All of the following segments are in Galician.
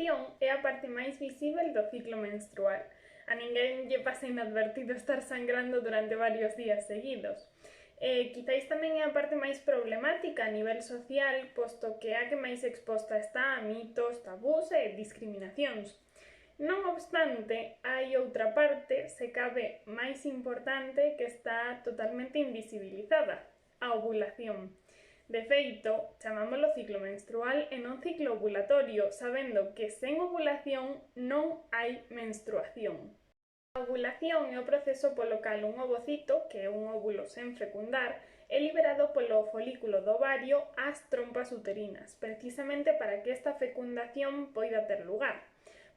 ovulación é a parte máis visível do ciclo menstrual. A ninguén lle pasa inadvertido estar sangrando durante varios días seguidos. Quizáis tamén é a parte máis problemática a nivel social, posto que é a que máis exposta está a mitos, tabús e discriminacións. Non obstante, hai outra parte, se cabe máis importante, que está totalmente invisibilizada, a ovulación. De feito, chamámolo ciclo menstrual e non ciclo ovulatorio, sabendo que sen ovulación non hai menstruación. A ovulación é o proceso polo cal un ovocito, que é un óvulo sen fecundar, é liberado polo folículo do ovario ás trompas uterinas, precisamente para que esta fecundación poida ter lugar.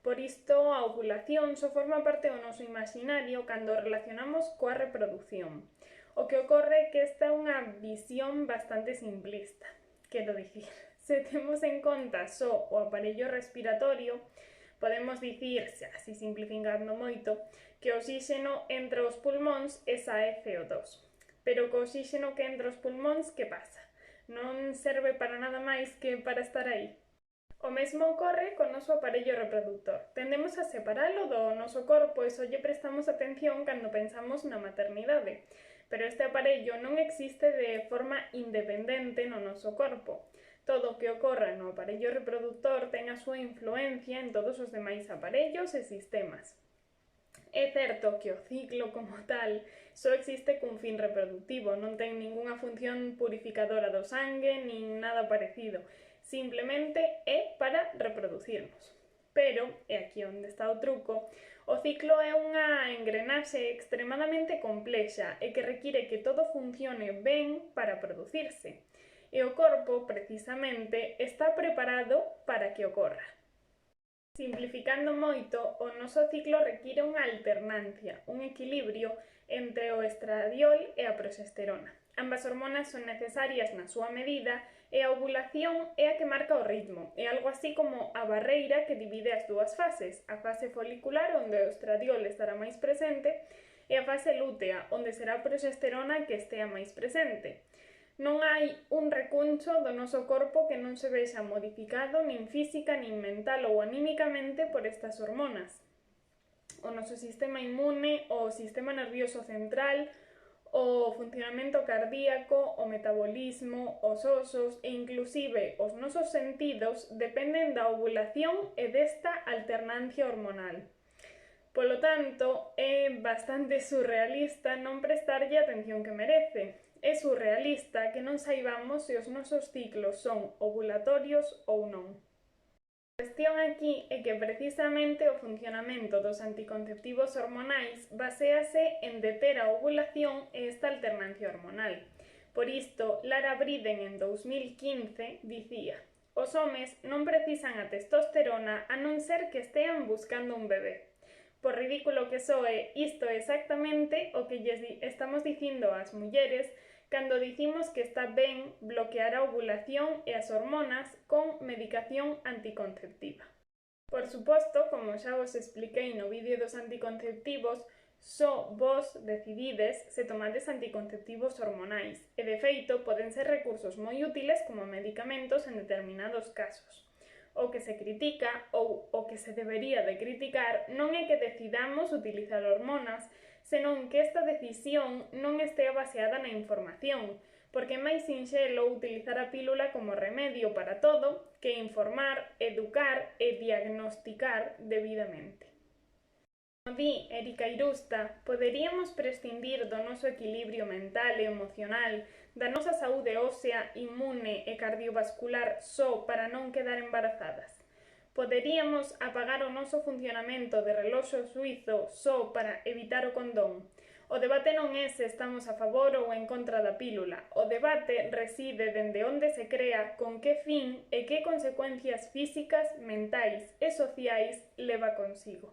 Por isto, a ovulación só forma parte do noso imaginario cando relacionamos coa reproducción. O que ocorre é que esta é unha visión bastante simplista. Quero dicir, se temos en conta só o aparello respiratorio, podemos dicir, así simplificando moito, que o oxígeno entra aos pulmóns e sae CO2. Pero co oxígeno que entra aos pulmóns, que pasa? Non serve para nada máis que para estar aí. O mesmo ocorre co noso aparello reproductor. Tendemos a separalo do noso corpo e só lle prestamos atención cando pensamos na maternidade. Pero este aparello non existe de forma independente no noso corpo. Todo o que ocorra no aparello reproductor ten a súa influencia en todos os demais aparellos e sistemas. É certo que o ciclo como tal só existe cun fin reproductivo, non ten ningunha función purificadora do sangue nin nada parecido, simplemente é para reproducirnos. Pero, e aquí onde está o truco, o ciclo é unha engrenaxe extremadamente complexa e que require que todo funcione ben para producirse. E o corpo, precisamente, está preparado para que ocorra. Simplificando moito, o noso ciclo require unha alternancia, un equilibrio entre o estradiol e a progesterona. Ambas hormonas son necesarias na súa medida e a ovulación é a que marca o ritmo. É algo así como a barreira que divide as dúas fases, a fase folicular, onde o estradiol estará máis presente, e a fase lútea, onde será a progesterona que estea máis presente. Non hai un recuncho do noso corpo que non se vexa modificado nin física, nin mental ou anímicamente por estas hormonas. O noso sistema inmune, o sistema nervioso central, o funcionamento cardíaco, o metabolismo, os osos e inclusive os nosos sentidos dependen da ovulación e desta alternancia hormonal. Polo tanto, é bastante surrealista non prestarlle a atención que merece. É surrealista que non saibamos se os nosos ciclos son ovulatorios ou non. A cuestión aquí é que precisamente o funcionamento dos anticonceptivos hormonais baséase en deter a ovulación e esta alternancia hormonal. Por isto, Lara Briden en 2015 dicía: os homes non precisan a testosterona a non ser que estean buscando un bebé. Por ridículo que soe, isto é exactamente o que lles estamos dicindo ás mulleres cando dicimos que está ben bloquear a ovulación e as hormonas con medicación anticonceptiva. Por suposto, como xa vos expliquei no vídeo dos anticonceptivos, só vos decidides se tomades anticonceptivos hormonais e, de feito, poden ser recursos moi útiles como medicamentos en determinados casos. O que se critica, ou o que se debería de criticar, non é que decidamos utilizar hormonas, senón que esta decisión non estea baseada na información, porque é máis sinxelo utilizar a pílula como remedio para todo que informar, educar e diagnosticar debidamente. Como di Erika Irusta, poderíamos prescindir do noso equilibrio mental e emocional, da nosa saúde ósea, inmune e cardiovascular só para non quedar embarazadas. Poderíamos apagar o noso funcionamento de reloxo suízo só para evitar o condón. O debate non é se estamos a favor ou en contra da pílula. O debate reside dende onde se crea, con que fin e que consecuencias físicas, mentais e sociais leva consigo.